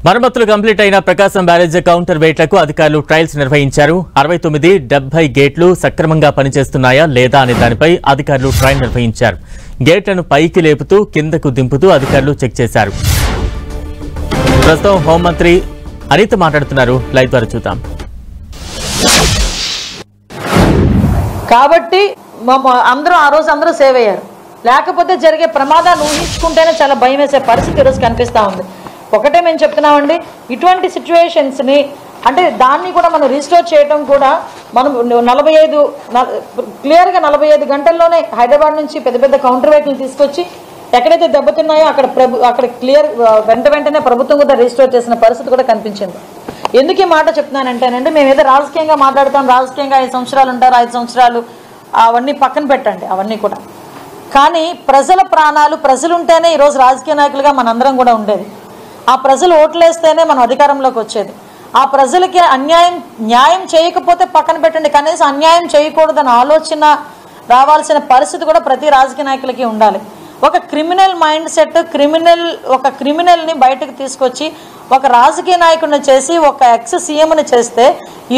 మరమ్మతులు కంప్లీట్ అయిన ప్రకాశం barrage counter వెయిట్లకు అధికారులు ట్రయల్స్ నిర్వహించారు. 69, 70 గేట్లు సక్రమంగా పనిచేస్తున్నాయా లేదా అనే దానిపై అధికారులు ట్రయల్ నిర్వహించారు. గేట్లను పైకి లేపుతూ కిందకు దింపుతూ అధికారులు చెక్ చేశారు. ప్రస్తుతం హోంమంత్రి అనిత మాట్లాడుతున్నారు. లైవ్ ద్వారా చూద్దాం. కాబట్టి అందరూ ఆ రోజు అందరూ సేవ్ అయ్యారు. లేకపోతే జరిగే ప్రమాదాన్ని ఊహించుకుంటేనే చాలా భయం వేసే పరిస్థితి ఈరోజు కనిపిస్తూ ఉంది. ఒకటే మేము చెప్తున్నామండి, ఇటువంటి సిచ్యువేషన్స్ని అంటే దాన్ని కూడా మనం రీస్టోర్ చేయడం కూడా మనం 45 గంటల్లోనే హైదరాబాద్ నుంచి పెద్ద పెద్ద కౌంటర్ వెయిట్లు తీసుకొచ్చి ఎక్కడైతే దెబ్బతిన్నాయో అక్కడ క్లియర్ వెంటనే ప్రభుత్వం కూడా రీస్టోర్ చేసిన పరిస్థితి కూడా కనిపించింది. ఎందుకు ఈ మాట చెప్తున్నానంటేనండి, మేము ఏదో రాజకీయంగా మాట్లాడతాం, రాజకీయంగా 5 సంవత్సరాలు ఉంటారు, 5 సంవత్సరాలు అవన్నీ పక్కన పెట్టండి, అవన్నీ కూడా. కానీ ప్రజల ప్రాణాలు, ప్రజలుంటేనే ఈరోజు రాజకీయ నాయకులుగా మనందరం కూడా ఉండేది. ఆ ప్రజలు ఓట్లేస్తేనే మనం అధికారంలోకి వచ్చేది. ఆ ప్రజలకి న్యాయం చేయకపోతే పక్కన పెట్టండి, కనీసం అన్యాయం చేయకూడదని ఆలోచన రావాల్సిన పరిస్థితి కూడా ప్రతి రాజకీయ నాయకులకి ఉండాలి. ఒక క్రిమినల్ మైండ్ సెట్, ఒక క్రిమినల్ని బయటకు తీసుకొచ్చి ఒక రాజకీయ నాయకుడిని చేసి ఒక ఎక్స్ సీఎంని చేస్తే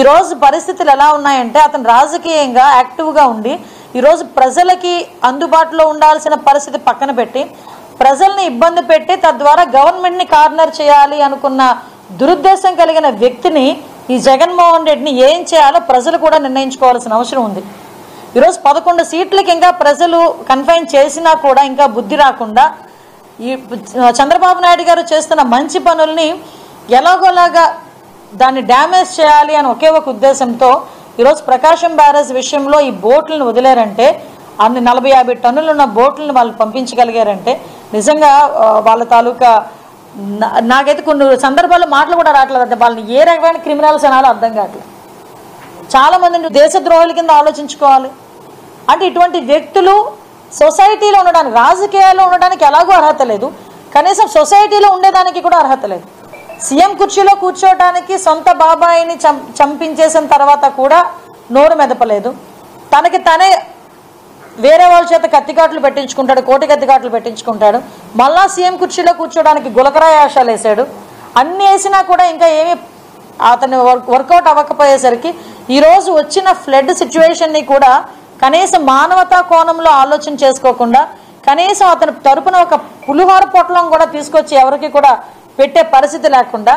ఈరోజు పరిస్థితులు ఎలా ఉన్నాయంటే, అతను రాజకీయంగా యాక్టివ్గా ఉండి ఈరోజు ప్రజలకి అందుబాటులో ఉండాల్సిన పరిస్థితి పక్కన పెట్టి ప్రజల్ని ఇబ్బంది పెట్టి తద్వారా గవర్నమెంట్ని కార్నర్ చేయాలి అనుకున్న దురుద్దేశం కలిగిన వ్యక్తిని, ఈ జగన్మోహన్ రెడ్డిని ఏం చేయాలో ప్రజలు కూడా నిర్ణయించుకోవాల్సిన అవసరం ఉంది. ఈరోజు 11 సీట్లకి ఇంకా ప్రజలు కన్ఫైన్ చేసినా కూడా ఇంకా బుద్ధి రాకుండా ఈ చంద్రబాబు నాయుడు గారు చేస్తున్న మంచి పనుల్ని ఎలాగోలాగా దాన్ని డ్యామేజ్ చేయాలి అని ఒకే ఒక ఉద్దేశంతో ఈరోజు ప్రకాశం బ్యారేజ్ విషయంలో ఈ బోట్లను వదిలేరంటే, అన్ని 40-50 టన్నులు ఉన్న బోట్లను వాళ్ళు పంపించగలిగారంటే నిజంగా వాళ్ళ తాలూకా నాకైతే కొన్ని సందర్భాల్లో మాటలు కూడా రావట్లేదు. వాళ్ళని ఏ రకమైన క్రిమినల్స్ అనాలో అర్థం కావట్లేదు. చాలామంది దేశద్రోహుల కింద ఆలోచించుకోవాలి. అంటే ఇటువంటి వ్యక్తులు సొసైటీలో ఉండడానికి, రాజకీయాల్లో ఉండడానికి ఎలాగో అర్హత లేదు, కనీసం సొసైటీలో ఉండేదానికి కూడా అర్హత లేదు. సీఎం కుర్చీలో కూర్చోవడానికి సొంత బాబాయిని చంపించేసిన తర్వాత కూడా నోరు మెదపలేదు. తనకి తనే వేరే వాళ్ళ చేత కత్తికాట్లు పెట్టించుకుంటాడు, కోటి కత్తికాట్లు పెట్టించుకుంటాడు. మళ్ళా సీఎం కుర్చీలో కూర్చోడానికి గులకరాయ ఆశాలు వేసాడు. అన్ని వేసినా కూడా ఇంకా ఏమి అతను వర్కౌట్ అవ్వకపోయేసరికి ఈరోజు వచ్చిన ఫ్లడ్ సిచ్యువేషన్ని కూడా కనీసం మానవతా కోణంలో ఆలోచన చేసుకోకుండా, కనీసం అతని తరపున ఒక పులిహోర పొట్లం కూడా తీసుకొచ్చి ఎవరికి కూడా పెట్టే పరిస్థితి లేకుండా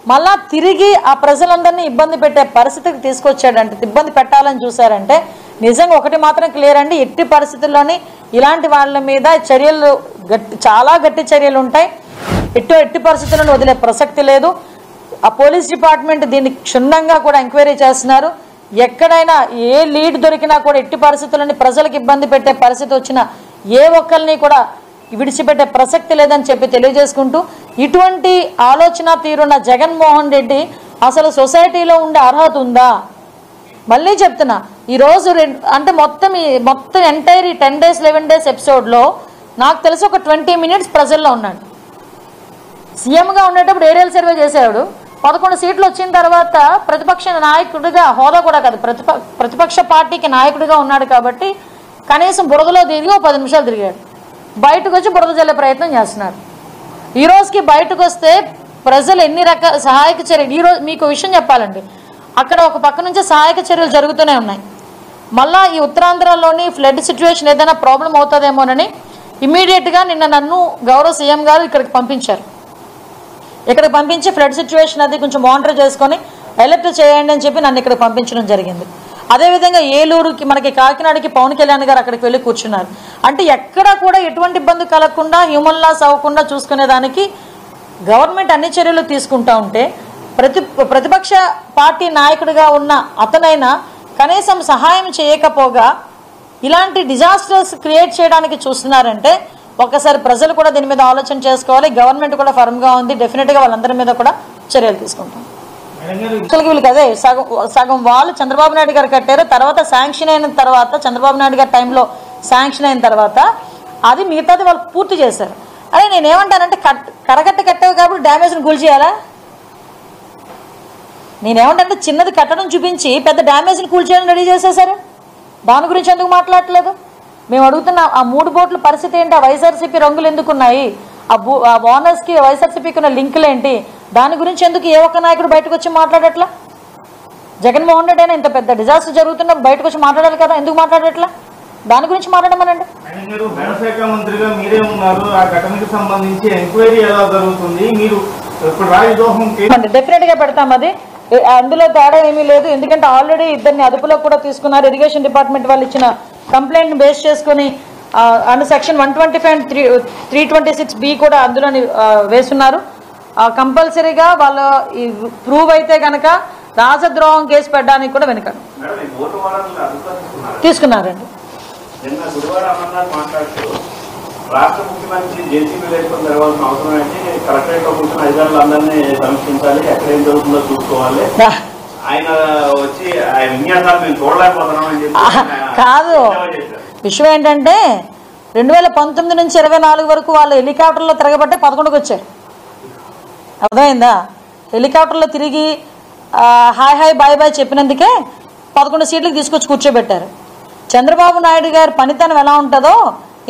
మళ్ళా తిరిగి ఆ ప్రజలందరినీ ఇబ్బంది పెట్టే పరిస్థితికి తీసుకొచ్చాడంటే, ఇబ్బంది పెట్టాలని చూశారంటే నిజంగా ఒకటి మాత్రం క్లియర్ అండి, ఎట్టి పరిస్థితుల్లోని ఇలాంటి వాళ్ళ మీద చర్యలు చాలా గట్టి చర్యలు ఉంటాయి. ఎట్టి పరిస్థితులను వదిలే ప్రసక్తి లేదు. ఆ పోలీస్ డిపార్ట్మెంట్ దీన్ని క్షుణ్ణంగా కూడా ఎంక్వైరీ చేస్తున్నారు. ఎక్కడైనా ఏ లీడ్ దొరికినా కూడా ఎట్టి పరిస్థితులని ప్రజలకు ఇబ్బంది పెట్టే పరిస్థితి వచ్చినా ఏ ఒక్కరిని కూడా విడిచిపెట్టే ప్రసక్తి లేదని చెప్పి తెలియజేసుకుంటూ, ఇటువంటి ఆలోచన తీరున్న జగన్మోహన్ రెడ్డి అసలు సొసైటీలో ఉండే అర్హత ఉందా? మళ్ళీ చెప్తున్నా, ఈరోజు అంటే మొత్తం ఎంటైర్ 10 days 11 days ఎపిసోడ్లో నాకు తెలిసి ఒక 20 minutes ప్రజల్లో ఉన్నాడు. సీఎంగా ఉండేటప్పుడు ఏరియల్ సర్వే చేశాడు. 11 సీట్లు వచ్చిన తర్వాత ప్రతిపక్ష నాయకుడిగా, హోదా కూడా కాదు, ప్రతిపక్ష పార్టీకి నాయకుడిగా ఉన్నాడు కాబట్టి కనీసం బురదలో తిరిగి 10 నిమిషాలు తిరిగాడు. బయటకు వచ్చి బురద జల్లే ప్రయత్నం చేస్తున్నారు. ఈ రోజుకి బయటకు వస్తే ప్రజలు ఎన్ని రకాల సహాయక చర్యలు, ఈరోజు మీకు విషయం చెప్పాలండి, అక్కడ ఒక పక్క నుంచి సహాయక చర్యలు జరుగుతూనే ఉన్నాయి. మళ్ళీ ఈ ఉత్తరాంధ్రలోని ఫ్లడ్ సిచ్యువేషన్ ఏదైనా ప్రాబ్లం అవుతుందేమోనని ఇమీడియట్గా నిన్న నన్ను గౌరవ సీఎం గారు ఇక్కడికి పంపించారు. ఇక్కడికి పంపించి ఫ్లడ్ సిచ్యువేషన్ అది కొంచెం మానిటర్ చేసుకొని అలర్ట్ చేయండి అని చెప్పి నన్ను ఇక్కడికి పంపించడం జరిగింది. అదేవిధంగా ఏలూరుకి, మనకి కాకినాడకి పవన్ కళ్యాణ్ గారు అక్కడికి వెళ్ళి కూర్చున్నారు. అంటే ఎక్కడా కూడా ఎటువంటి ఇబ్బంది కలగకుండా, హ్యూమన్ లాస్ అవ్వకుండా చూసుకునేదానికి గవర్నమెంట్ అన్ని చర్యలు తీసుకుంటూ ఉంటే ప్రతిపక్ష పార్టీ నాయకుడిగా ఉన్న అతనైనా కనీసం సహాయం చేయకపోగా ఇలాంటి డిజాస్టర్స్ క్రియేట్ చేయడానికి చూస్తున్నారంటే ఒకసారి ప్రజలు కూడా దీని మీద ఆలోచన చేసుకోవాలి. గవర్నమెంట్ కూడా ఫర్మ్గా ఉంది, డెఫినెట్గా వాళ్ళందరి మీద కూడా చర్యలు తీసుకుంటాం. వీళ్ళకి అదే సగం వాళ్ళు చంద్రబాబు నాయుడు గారు కట్టారు. తర్వాత శాంక్షన్ అయిన తర్వాత, చంద్రబాబు నాయుడు గారి టైంలో శాంక్షన్ అయిన తర్వాత అది మిగతాది వాళ్ళు పూర్తి చేశారు. అదే నేనేమంటానంటే, కట్టవు కాబట్టి డ్యామేజ్ని కూల్ చేయాలా? నేనేమంటే చిన్నది కట్టడం చూపించి పెద్ద డ్యామేజ్ని కూల్ చేయాలని రెడీ చేసేసారు. దాని గురించి ఎందుకు మాట్లాడట్లేదు? మేము అడుగుతున్న ఆ 3 బోట్ల పరిస్థితి ఏంటి? ఆ వైఎస్ఆర్సీపీ రంగులు ఎందుకున్నాయి? ఆ ఓనర్స్కి వైఎస్ఆర్సీపీకి ఉన్న లింకులు ఏంటి? దాని గురించి ఎందుకు ఏ ఒక్క నాయకుడు బయటకు వచ్చి మాట్లాడట్లా? జగన్మోహన్ రెడ్డి అయినా ఇంత పెద్ద డిజాస్టర్ జరుగుతున్నప్పుడు బయటకు వచ్చి మాట్లాడాలి కదా, ఎందుకు మాట్లాడట్లా? దాని గురించి మాట్లాడమనండి. మీరు హోంశాఖ మంత్రిగా మీరే ఉన్నారు, ఆ ఘటనకు సంబంధించి ఎంక్వైరీ ఎలా జరుగుతుంది? మీరు ఇప్పుడు రాజదోహం డెఫినెట్ గా పెడతాం, అది అందులో తేడా ఏమీ లేదు. ఎందుకంటే ఆల్రెడీ ఇద్దరిని అదుపులో కూడా తీసుకున్నారు. ఇరిగేషన్ డిపార్ట్మెంట్ వాళ్ళు ఇచ్చిన కంప్లైంట్ బేస్ చేసుకుని అండ్ సెక్షన్ 125 and 326B కూడా అందులోని వేస్తున్నారు. కంపల్సరీగా వాళ్ళు ప్రూవ్ అయితే కనుక రాజద్రోహం కేసు పెట్టడానికి కూడా వెనుక తీసుకున్నారండి. రాష్ట్ర ముఖ్యమంత్రి జేసీబీ లేకుండా జరగాల్సిన అవసరం ఏంటి? కలెక్టరేట్ లో కూర్చొని అధికారులందరినీ సమీక్షించాలి, ఎక్కడేం జరుగుతుందో చూసుకోవాలి. ఆయన వచ్చి ఆయన విన్యాసాలు మేము చూడలేకపోతున్నాం అని చెప్పి కాదు. విషయం ఏంటంటే 2019 నుంచి 24 వరకు వాళ్ళు హెలికాప్టర్లో తిరగబట్టే 11కి వచ్చారు. అర్థమైందా? హెలికాప్టర్లో తిరిగి హాయ్ హాయ్ బాయ్ బాయ్ చెప్పినందుకే 11 సీట్లకు తీసుకొచ్చి కూర్చోబెట్టారు. చంద్రబాబు నాయుడు గారి పనితనం ఎలా ఉంటుందో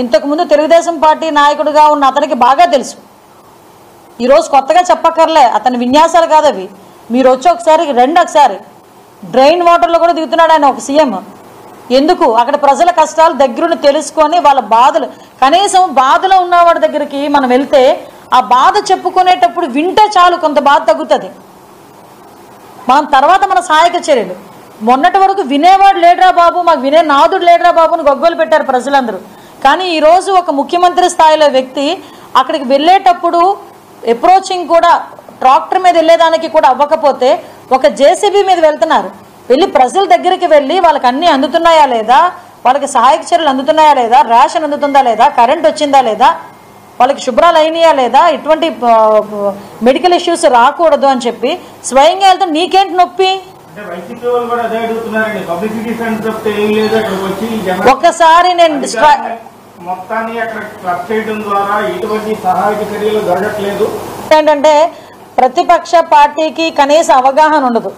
ఇంతకుముందు తెలుగుదేశం పార్టీ నాయకుడిగా ఉన్న అతనికి బాగా తెలుసు. ఈరోజు కొత్తగా చెప్పక్కర్లే, అతని విన్యాసాలు కాదు అవి. మీరు వచ్చి ఒకసారి ఒకసారి డ్రైన్ వాటర్లో కూడా దిగుతున్నాడు ఆయన ఒక సీఎం. ఎందుకు? అక్కడ ప్రజల కష్టాలు దగ్గరుండి తెలుసుకొని వాళ్ళ బాధలు, కనీసం బాధలో ఉన్నవాడి దగ్గరికి మనం వెళ్తే ఆ బాధ చెప్పుకునేటప్పుడు వింటే చాలు, కొంత బాధ తగ్గుతుంది. మనం తర్వాత మన సహాయక చర్యలు. మొన్నటి వరకు వినేవాడు లేడరా బాబు, మాకు వినే నాదుడు లేడరా బాబు అని గొగ్గోలు పెట్టారు ప్రజలందరూ. కానీ ఈరోజు ఒక ముఖ్యమంత్రి స్థాయిలో వ్యక్తి అక్కడికి వెళ్ళేటప్పుడు అప్రోచింగ్ కూడా ట్రాక్టర్ మీద వెళ్ళేదానికి కూడా అవ్వకపోతే ఒక జేసీబీ మీద వెళ్తున్నారు. వెళ్ళి ప్రజల దగ్గరికి వెళ్ళి వాళ్ళకి అన్నీ అందుతున్నాయా లేదా, వాళ్ళకి సహాయక చర్యలు అందుతున్నాయా లేదా, రేషన్ అందుతుందా లేదా, కరెంట్ వచ్చిందా లేదా, వాళ్ళకి శుభ్రాలు అయినాయా లేదా, ఇటువంటి మెడికల్ ఇష్యూస్ రాకూడదు అని చెప్పి స్వయంగా వెళ్తే నీకేంటి నొప్పి? ఒక్కసారి నేను ఏంటంటే ప్రతిపక్ష పార్టీకి కనీస అవగాహన ఉండదు.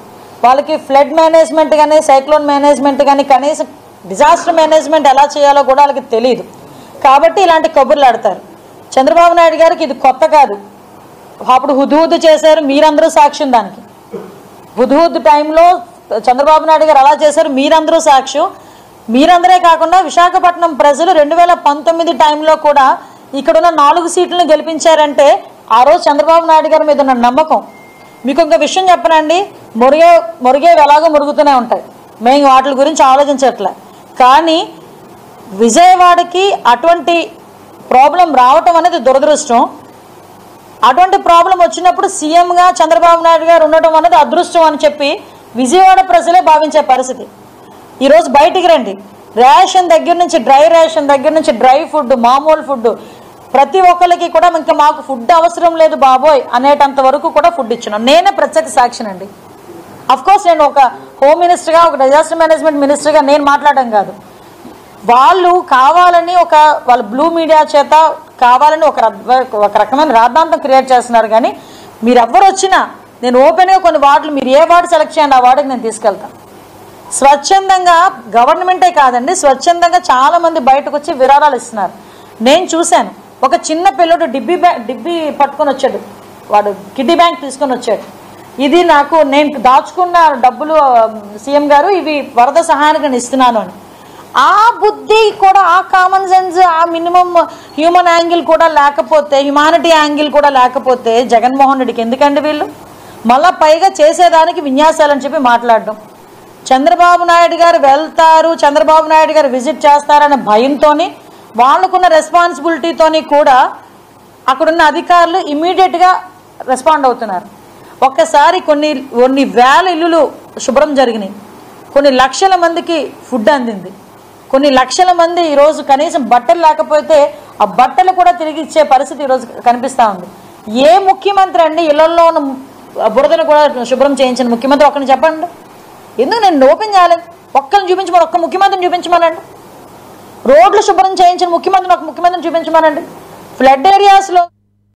వాళ్ళకి ఫ్లడ్ మేనేజ్మెంట్ కానీ, సైక్లోన్ మేనేజ్మెంట్ కానీ, కనీసం డిజాస్టర్ మేనేజ్మెంట్ ఎలా చేయాలో కూడా వాళ్ళకి తెలియదు. కాబట్టి ఇలాంటి కబుర్లు ఆడతారు. చంద్రబాబు నాయుడు గారికి ఇది కొత్త కాదు. అప్పుడు హుద్హుద్ చేశారు, మీరందరూ సాక్ష్యం. దానికి హుద్హుద్ టైంలో చంద్రబాబు నాయుడు గారు అలా చేశారు, మీరందరూ సాక్ష్యం. మీరందరే కాకుండా విశాఖపట్నం ప్రజలు 2019 టైంలో కూడా ఇక్కడున్న 4 సీట్లను గెలిపించారంటే ఆ రోజు చంద్రబాబు నాయుడు గారి మీద ఉన్న నమ్మకం. మీకు ఇంకో విషయం చెప్పనండి, మురిగేవి ఎలాగో మురుగుతూనే ఉంటాయి, మేము వాటి గురించి ఆలోచించట్లే. కానీ విజయవాడకి అటువంటి ప్రాబ్లం రావటం అనేది దురదృష్టం. అటువంటి ప్రాబ్లం వచ్చినప్పుడు సీఎంగా చంద్రబాబు నాయుడు గారు ఉండటం అనేది అదృష్టం అని చెప్పి విజయవాడ ప్రజలే భావించే పరిస్థితి. ఈరోజు బయటికి రండి, రేషన్ దగ్గర నుంచి డ్రై రేషన్ దగ్గర నుంచి డ్రై ఫుడ్, మామూలు ఫుడ్, ప్రతి ఒక్కరికి కూడా ఇంకా మాకు ఫుడ్ అవసరం లేదు బాబోయ్ అనేటంత వరకు కూడా ఫుడ్ ఇచ్చినాం. నేనే ప్రత్యక్ష సాక్షినండి. అఫ్కోర్స్ నేను ఒక హోమ్ మినిస్టర్గా, ఒక డిజాస్టర్ మేనేజ్మెంట్ మినిస్టర్గా నేను మాట్లాడడం కాదు. వాళ్ళు కావాలని వాళ్ళ బ్లూ మీడియా చేత కావాలని ఒక రకమైన రాద్ధాంతం క్రియేట్ చేస్తున్నారు. కానీ మీరు ఎవ్వరు వచ్చినా నేను ఓపెన్గా కొన్ని వార్డులు, మీరు ఏ వార్డు సెలెక్ట్ చేయండి ఆ వార్డుకి నేను తీసుకెళ్తాను. స్వచ్ఛందంగా గవర్నమెంటే కాదండి, స్వచ్ఛందంగా చాలామంది బయటకు వచ్చి విరాళాలు ఇస్తున్నారు. నేను చూశాను. ఒక చిన్న పిల్లడు డిబ్బీ పట్టుకొని వచ్చాడు, వాడు కిడ్నీ బ్యాంక్ తీసుకొని వచ్చాడు. ఇది నేను దాచుకున్న డబ్బులు సీఎం గారు, ఇవి వరద సహాయానికి నేను ఇస్తున్నాను అని. ఆ బుద్ధి కూడా, ఆ కామన్ సెన్స్, ఆ మినిమం హ్యూమన్ యాంగిల్ కూడా లేకపోతే, హ్యుమానిటీ యాంగిల్ కూడా లేకపోతే జగన్మోహన్ రెడ్డికి ఎందుకండి వీళ్ళు? మళ్ళా పైగా చేసేదానికి విన్యాసాలని చెప్పి మాట్లాడడం. చంద్రబాబు నాయుడు గారు వెళ్తారు, చంద్రబాబు నాయుడు గారు విజిట్ చేస్తారనే భయంతోని, వాళ్ళకున్న రెస్పాన్సిబిలిటీతోని కూడా అక్కడున్న అధికారులు ఇమీడియట్గా రెస్పాండ్ అవుతున్నారు. ఒక్కసారి కొన్ని వేల ఇల్లులు శుభ్రం జరిగినాయి, కొన్ని లక్షల మందికి ఫుడ్ అందింది, కొన్ని లక్షల మంది ఈరోజు కనీసం బట్టలు లేకపోతే ఆ బట్టలు కూడా తిరిగి ఇచ్చే పరిస్థితి ఈరోజు కనిపిస్తూ ఉంది. ఏ ముఖ్యమంత్రి అండి ఇళ్లలో ఉన్న బురదను కూడా శుభ్రం చేయించిన ముఖ్యమంత్రి? ఒక్కరిని చెప్పండి. ఎందుకు నేను ఓపెన్ చేయాలి? ఒక్కరిని చూపించమని, ఒక్క ముఖ్యమంత్రిని చూపించమనండి. రోడ్లు శుభ్రం చేయించిన ముఖ్యమంత్రిని చూపించమనండి. ఫ్లడ్ ఏరియాస్లో